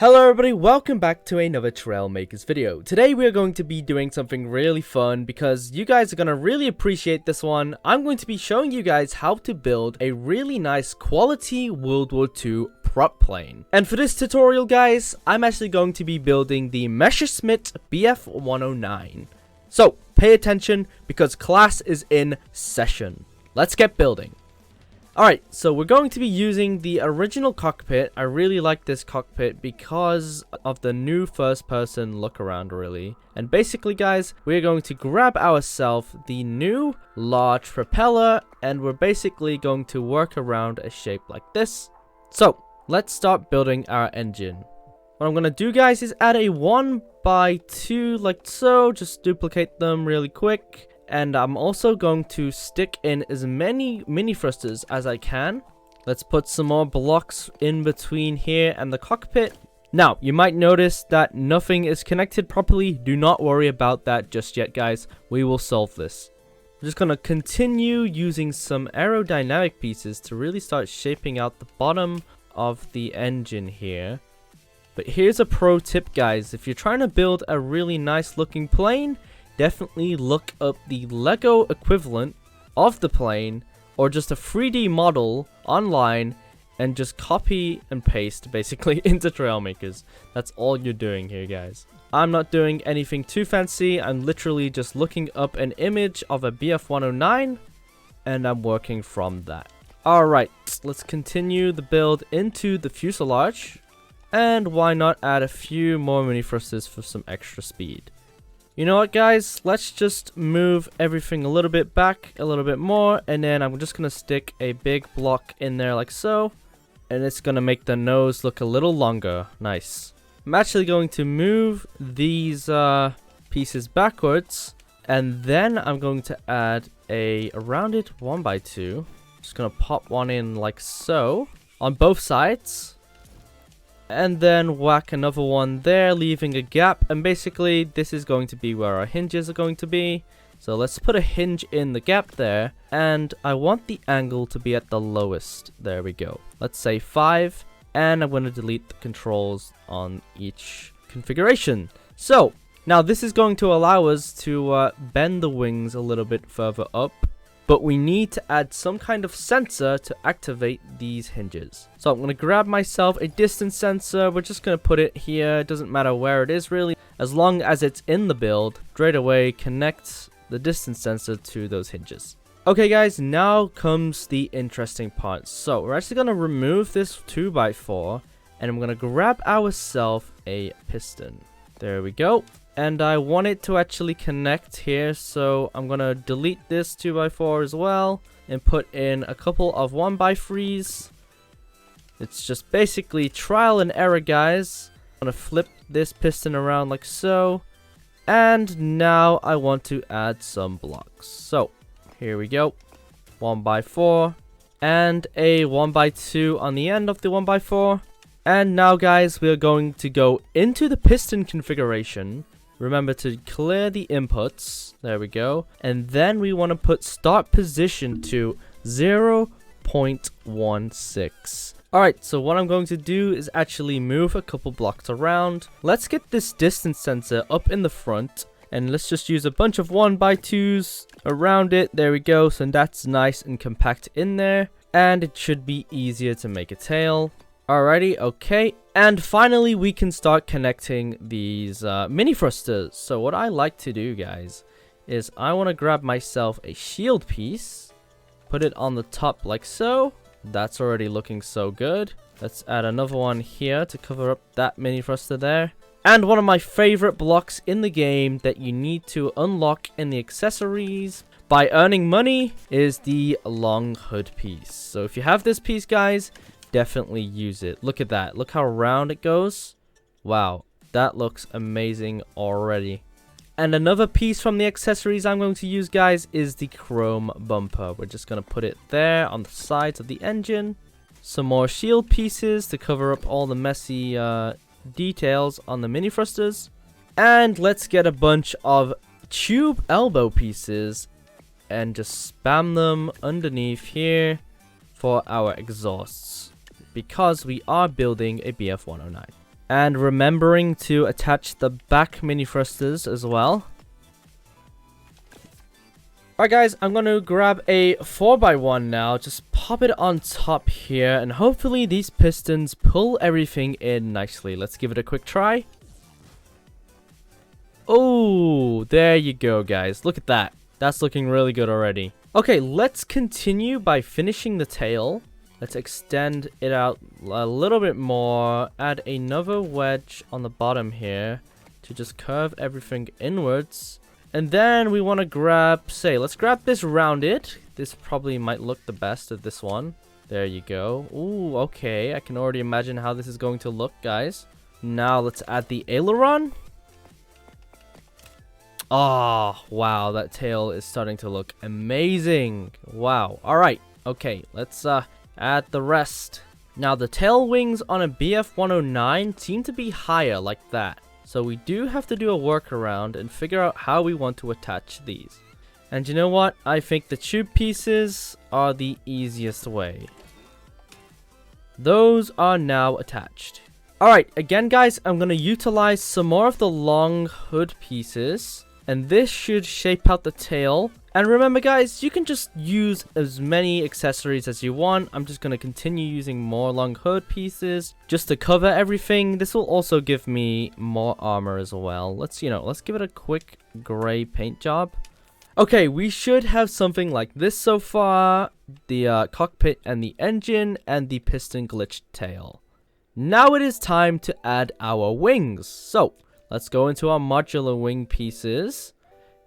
Hello everybody, welcome back to another Trailmakers video. Today we are going to be doing something really fun because you guys are going to really appreciate this one. I'm going to be showing you guys how to build a really nice quality World War II prop plane. And for this tutorial guys, I'm actually going to be building the Messerschmitt Bf-109. So pay attention because class is in session. Let's get building. Alright, so we're going to be using the original cockpit. I really like this cockpit because of the new first person look around really. And basically guys, we're going to grab ourselves the new large propeller and we're basically going to work around a shape like this. So let's start building our engine. What I'm going to do guys is add a 1x2 like so, just duplicate them really quick. And I'm also going to stick in as many mini thrusters as I can. Let's put some more blocks in between here and the cockpit. Now, you might notice that nothing is connected properly. Do not worry about that just yet, guys. We will solve this. I'm just going to continue using some aerodynamic pieces to really start shaping out the bottom of the engine here. But here's a pro tip, guys. If you're trying to build a really nice looking plane, definitely look up the Lego equivalent of the plane or just a 3D model online and just copy and paste basically into Trailmakers. That's all you're doing here, guys. I'm not doing anything too fancy. I'm literally just looking up an image of a Bf-109 and I'm working from that. Alright, let's continue the build into the fuselage. And why not add a few more mini thrusters for some extra speed. You know what guys, let's just move everything a little bit back, a little bit more, and then I'm just going to stick a big block in there like so, and it's going to make the nose look a little longer. Nice. I'm actually going to move these pieces backwards, and then I'm going to add a rounded 1x2. Just going to pop one in like so, on both sides. And then whack another one there, leaving a gap. And basically, this is going to be where our hinges are going to be. So let's put a hinge in the gap there. And I want the angle to be at the lowest. There we go. Let's say 5. And I'm going to delete the controls on each configuration. So now this is going to allow us to bend the wings a little bit further up. But we need to add some kind of sensor to activate these hinges. So I'm going to grab myself a distance sensor. We're just going to put it here. It doesn't matter where it is really. As long as it's in the build, straight away connect the distance sensor to those hinges. Okay guys, now comes the interesting part. So we're actually going to remove this 2x4 and I'm going to grab ourselves a piston. There we go. And I want it to actually connect here, so I'm going to delete this 2x4 as well and put in a couple of 1x3s. It's just basically trial and error, guys. I'm going to flip this piston around like so. And now I want to add some blocks. So here we go. 1x4 and a 1x2 on the end of the 1x4. And now, guys, we're going to go into the piston configuration. Remember to clear the inputs. There we go. And then we want to put start position to 0.16. Alright, so what I'm going to do is actually move a couple blocks around. Let's get this distance sensor up in the front. And let's just use a bunch of 1x2s around it. There we go. So that's nice and compact in there. And it should be easier to make a tail. Alrighty, okay. And finally, we can start connecting these mini thrusters. So what I like to do, guys, is I want to grab myself a shield piece. Put it on the top like so. That's already looking so good. Let's add another one here to cover up that mini thruster there. And one of my favorite blocks in the game that you need to unlock in the accessories by earning money is the long hood piece. So if you have this piece, guys, definitely use it. Look at that. Look how round it goes. Wow, that looks amazing already. And another piece from the accessories I'm going to use, guys, is the chrome bumper. We're just going to put it there on the sides of the engine. Some more shield pieces to cover up all the messy details on the mini thrusters. And let's get a bunch of tube elbow pieces and just spam them underneath here for our exhausts, because we are building a Bf-109. And remembering to attach the back mini thrusters as well. Alright guys, I'm going to grab a 4x1 now, just pop it on top here, and hopefully these pistons pull everything in nicely. Let's give it a quick try. Oh, there you go guys, look at that. That's looking really good already. Okay, let's continue by finishing the tail. Let's extend it out a little bit more, add another wedge on the bottom here to just curve everything inwards. And then we want to grab, let's grab this rounded. This probably might look the best of this one. There you go. Ooh, okay. I can already imagine how this is going to look, guys. Now let's add the aileron. Oh, wow. That tail is starting to look amazing. Wow. All right. Okay, let's add the rest. Now the tail wings on a BF-109 seem to be higher like that. So we do have to do a workaround and figure out how we want to attach these. And you know what? I think the tube pieces are the easiest way. Those are now attached. Alright, again guys, I'm going to utilize some more of the long hood pieces. And this should shape out the tail. And remember guys, you can just use as many accessories as you want. I'm just going to continue using more long hood pieces just to cover everything. This will also give me more armor as well. Let's give it a quick gray paint job. Okay, we should have something like this so far. The cockpit and the engine and the piston glitched tail. Now it is time to add our wings. So let's go into our modular wing pieces.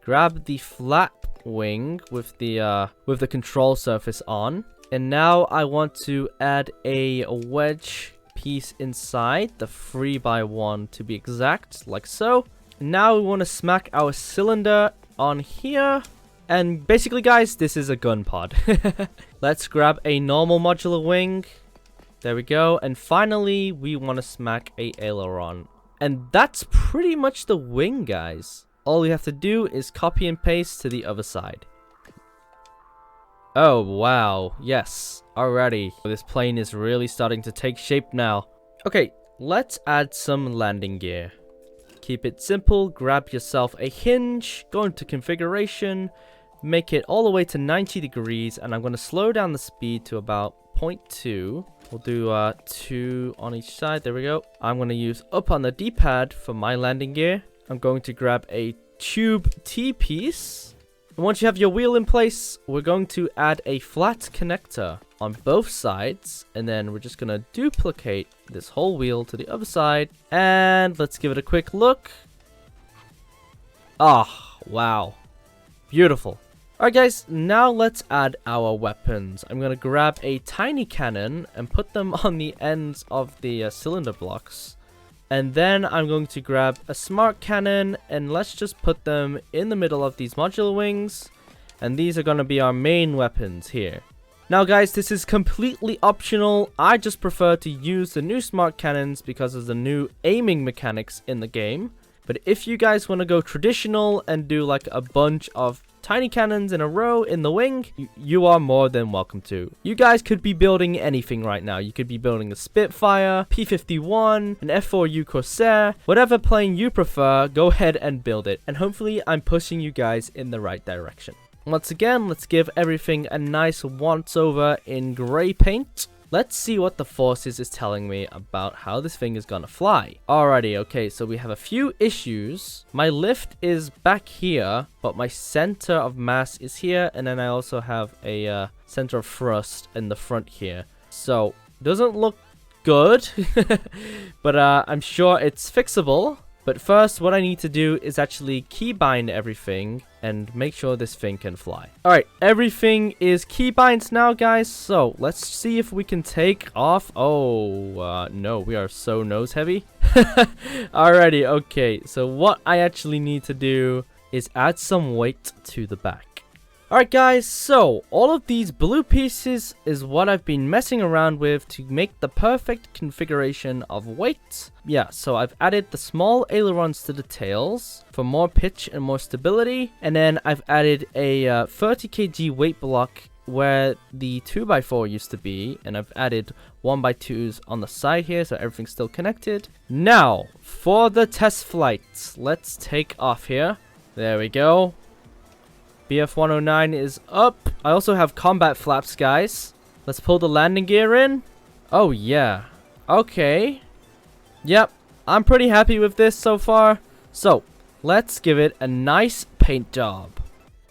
Grab the flap wing with the control surface on, and now I want to add a wedge piece inside, the 3x1 to be exact, like so. Now we want to smack our cylinder on here, and basically guys, this is a gun pod. Let's grab a normal modular wing. There we go. And finally we want to smack a aileron, and that's pretty much the wing, guys. All we have to do is copy and paste to the other side. Oh, wow. Yes. Alrighty. This plane is really starting to take shape now. Okay, let's add some landing gear. Keep it simple. Grab yourself a hinge. Go into configuration. Make it all the way to 90 degrees. And I'm going to slow down the speed to about 0.2. We'll do 2 on each side. There we go. I'm going to use up on the D-pad for my landing gear. I'm going to grab a tube T-piece. And once you have your wheel in place, we're going to add a flat connector on both sides. And then we're just going to duplicate this whole wheel to the other side. And let's give it a quick look. Ah, wow. Beautiful. Alright guys, now let's add our weapons. I'm going to grab a tiny cannon and put them on the ends of the cylinder blocks. And then I'm going to grab a smart cannon, and let's just put them in the middle of these modular wings. And these are going to be our main weapons here. Now guys, this is completely optional. I just prefer to use the new smart cannons because of the new aiming mechanics in the game. But if you guys want to go traditional and do like a bunch of tiny cannons in a row in the wing, you are more than welcome to. You guys could be building anything right now. You could be building a Spitfire, P-51, an F-4U Corsair, whatever plane you prefer, go ahead and build it. And hopefully I'm pushing you guys in the right direction. Once again, let's give everything a nice once over in gray paint. Let's see what the Forces is telling me about how this thing is gonna fly. Alrighty, okay, so we have a few issues. My lift is back here, but my center of mass is here, and then I also have a center of thrust in the front here. So, doesn't look good, but I'm sure it's fixable. But first, what I need to do is actually keybind everything and make sure this thing can fly. Alright, everything is keybinds now, guys. So, let's see if we can take off. Oh, no, we are so nose heavy. Alrighty, okay. So, what I actually need to do is add some weight to the back. Alright guys, so all of these blue pieces is what I've been messing around with to make the perfect configuration of weight. Yeah, so I've added the small ailerons to the tails for more pitch and more stability. And then I've added a 30 kg weight block where the 2x4 used to be, and I've added 1x2s on the side here, so everything's still connected. Now, for the test flights, let's take off here. There we go. BF-109 is up. I also have combat flaps, guys. Let's pull the landing gear in. Oh, yeah. Okay. Yep, I'm pretty happy with this so far. So, let's give it a nice paint job.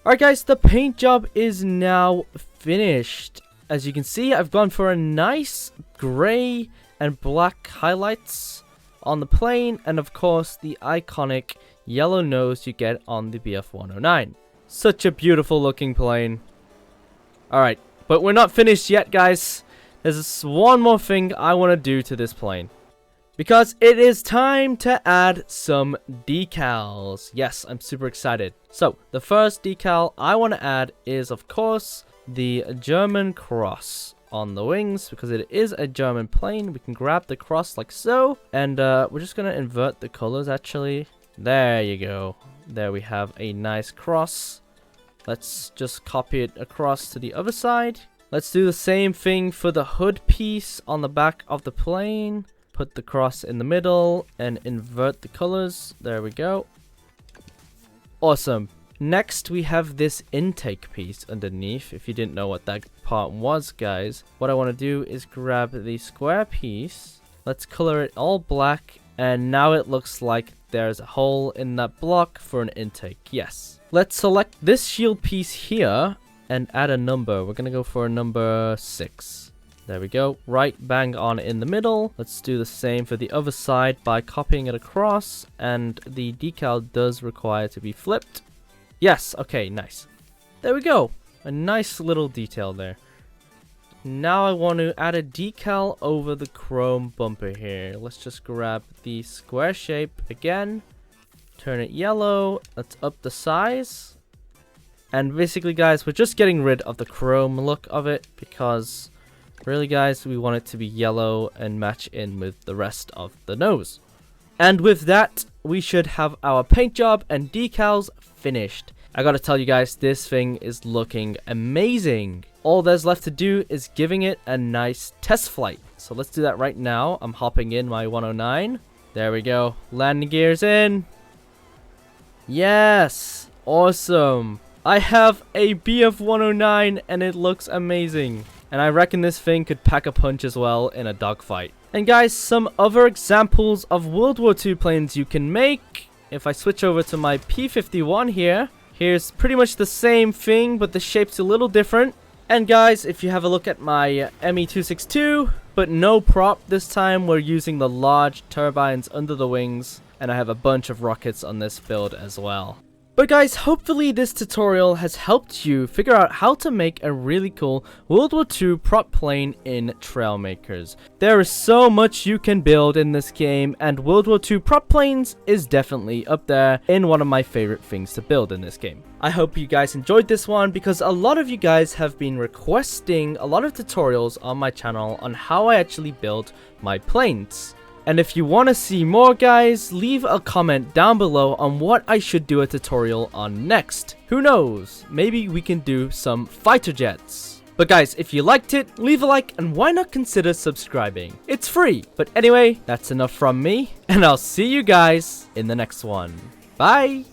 Alright guys, the paint job is now finished. As you can see, I've gone for a nice gray and black highlights on the plane, and of course the iconic yellow nose you get on the BF-109. Such a beautiful looking plane. Alright, but we're not finished yet, guys. There's one more thing I want to do to this plane. Because it is time to add some decals. Yes, I'm super excited. So, the first decal I want to add is, of course, the German cross on the wings. Because it is a German plane, we can grab the cross like so. And we're just going to invert the colors, actually. There you go. There we have a nice cross. Let's just copy it across to the other side. Let's do the same thing for the hood piece on the back of the plane. Put the cross in the middle and invert the colors. There we go. Awesome. Next, we have this intake piece underneath. If you didn't know what that part was, guys, what I want to do is grab the square piece. Let's color it all black. And now it looks like there's a hole in that block for an intake. Yes. Let's select this shield piece here and add a number. We're going to go for a number 6. There we go, right bang on in the middle. Let's do the same for the other side by copying it across, and the decal does require to be flipped. Yes, okay, nice. There we go, a nice little detail there. Now I want to add a decal over the chrome bumper here. Let's just grab the square shape again, turn it yellow, let's up the size. And basically, guys, we're just getting rid of the chrome look of it because really, guys, we want it to be yellow and match in with the rest of the nose. And with that, we should have our paint job and decals finished. I gotta tell you guys, this thing is looking amazing. All there's left to do is giving it a nice test flight. So let's do that right now. I'm hopping in my 109. There we go. Landing gears in. Yes! Awesome. I have a BF-109 and it looks amazing. And I reckon this thing could pack a punch as well in a dogfight. And guys, some other examples of World War II planes you can make. If I switch over to my P-51 here, here's pretty much the same thing, but the shape's a little different. And guys, if you have a look at my ME-262, but no prop this time, we're using the large turbines under the wings. And I have a bunch of rockets on this build as well. But guys, hopefully this tutorial has helped you figure out how to make a really cool World War II prop plane in Trailmakers. There is so much you can build in this game, and World War II prop planes is definitely up there in one of my favorite things to build in this game. I hope you guys enjoyed this one because a lot of you guys have been requesting a lot of tutorials on my channel on how I actually build my planes. And if you want to see more, guys, leave a comment down below on what I should do a tutorial on next. Who knows? Maybe we can do some fighter jets. But guys, if you liked it, leave a like and why not consider subscribing? It's free. But anyway, that's enough from me, and I'll see you guys in the next one. Bye!